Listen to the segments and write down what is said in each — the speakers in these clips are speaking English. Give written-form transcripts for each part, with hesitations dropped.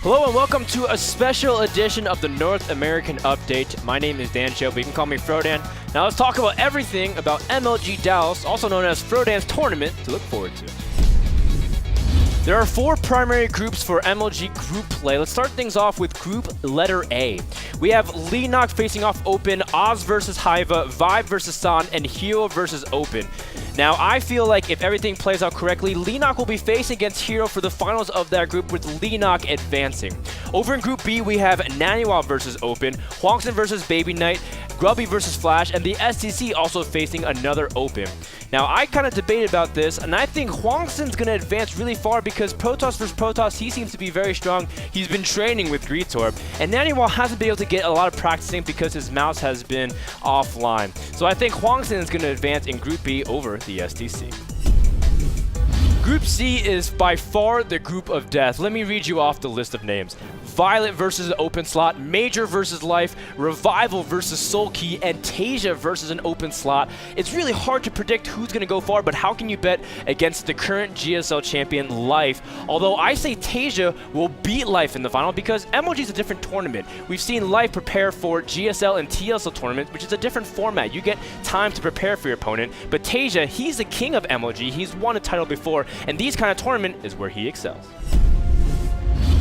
Hello and welcome to a special edition of the North American Update. My name is Dan Cho, but you can call me Frodan. Now let's talk about everything about MLG Dallas, also known as Frodan's tournament, to look forward to. There are 4 primary groups for MLG group play. Let's start things off with group letter A. We have Leenock facing off Open, Oz versus Hiva, Vibe versus San, and Hero versus Open. Now, I feel like if everything plays out correctly, Leenock will be facing against Hero for the finals of that group, with Leenock advancing. Over in Group B, we have Naniwa versus Open, Hwangson versus Baby Knight, Grubby versus Flash, and the STC also facing another Open. Now, I kind of debated about this, and I think Hwangson's going to advance really far because Protoss versus Protoss, he seems to be very strong. He's been training with Greetorb, and Naniwa hasn't been able to get a lot of practicing because his mouse has been offline. So I think Hwangson is going to advance in Group B over the STC. Group C is by far the group of death. Let me read you off the list of names. Violet versus Open Slot, Major versus Life, Revival versus Soulkey, and Tasia versus an Open Slot. It's really hard to predict who's going to go far, but how can you bet against the current GSL champion, Life? Although I say Tasia will beat Life in the final because MLG is a different tournament. We've seen Life prepare for GSL and TSL tournaments, which is a different format. You get time to prepare for your opponent, but Tasia, he's the king of MLG. He's won a title before, and these kind of tournament is where he excels.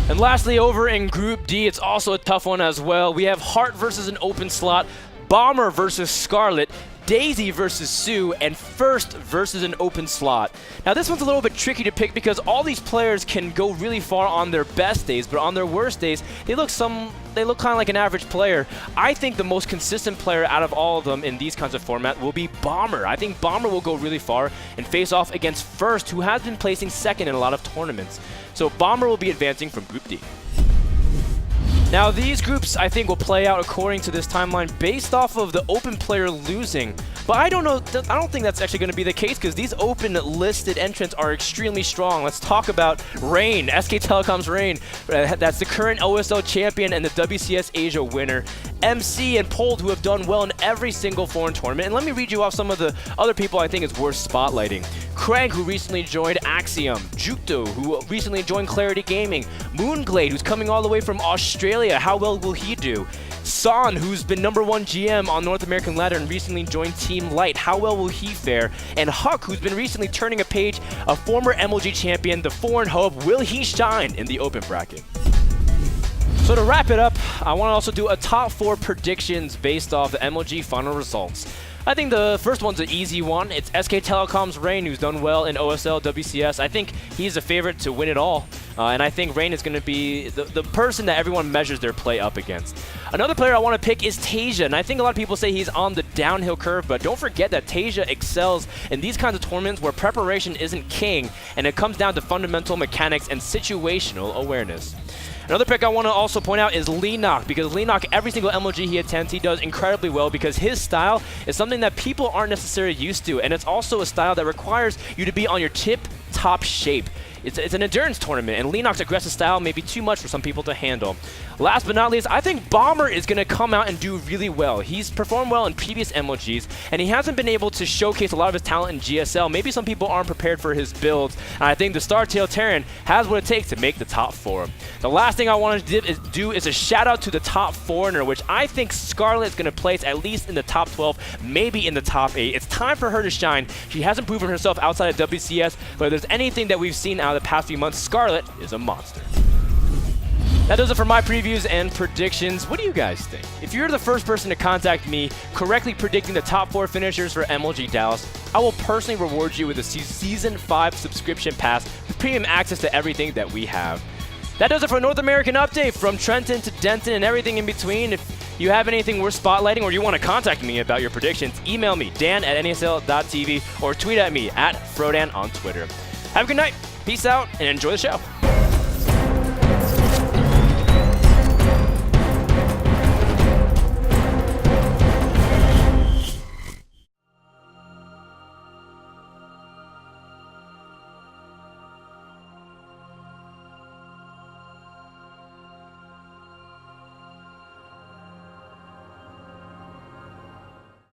And lastly, over in Group D, it's also a tough one as well. We have Heart versus an Open Slot, Bomber versus Scarlet, Daisy versus Sue, and First versus an Open Slot. Now this one's a little bit tricky to pick because all these players can go really far on their best days, but on their worst days, they look kind of like an average player. I think the most consistent player out of all of them in these kinds of format will be Bomber. I think Bomber will go really far and face off against First, who has been placing second in a lot of tournaments. So Bomber will be advancing from Group D. Now these groups I think will play out according to this timeline based off of the Open player losing. But I don't think that's actually going to be the case because these Open listed entrants are extremely strong. Let's talk about Rain, SK Telecom's Rain. That's the current OSL champion and the WCS Asia winner. MC and Pold, who have done well in every single foreign tournament. And let me read you off some of the other people I think is worth spotlighting. Craig, who recently joined Axiom. Jukto, who recently joined Clarity Gaming. Moonglade, who's coming all the way from Australia. How well will he do? San, who's been #1 GM on North American Ladder and recently joined Team Light. How well will he fare? And Huck, who's been recently turning a page, a former MLG champion, the foreign hope. Will he shine in the Open bracket? So to wrap it up, I want to also do a top 4 predictions based off the MLG final results. I think the first one's an easy one. It's SK Telecom's Rain, who's done well in OSL, WCS. I think he's a favorite to win it all. And I think Rain is going to be the person that everyone measures their play up against. Another player I want to pick is Tasia, and I think a lot of people say he's on the downhill curve, but don't forget that Tasia excels in these kinds of tournaments where preparation isn't king, and it comes down to fundamental mechanics and situational awareness. Another pick I want to also point out is Leenock, because Leenock, every single MLG he attends, he does incredibly well because his style is something that people aren't necessarily used to, and it's also a style that requires you to be on your tip-top shape. It's an endurance tournament, and Leenock's aggressive style may be too much for some people to handle. Last but not least, I think Bomber is going to come out and do really well. He's performed well in previous MLGs, and he hasn't been able to showcase a lot of his talent in GSL. Maybe some people aren't prepared for his builds, and I think the Startail Terran has what it takes to make the top 4. The last thing I want to do is a shout out to the top foreigner, which I think Scarlet is going to place at least in the top 12, maybe in the top 8. It's time for her to shine. She hasn't proven herself outside of WCS, but if there's anything that we've seen out of the past few months, Scarlet is a monster. That does it for my previews and predictions. What do you guys think? If you're the first person to contact me correctly predicting the top 4 finishers for MLG Dallas, I will personally reward you with a Season 5 subscription pass with premium access to everything that we have. That does it for North American Update, from Trenton to Denton and everything in between. If you have anything worth spotlighting or you want to contact me about your predictions, email me, dan@nasl.tv, or tweet at me @Frodan on Twitter. Have a good night, peace out, and enjoy the show.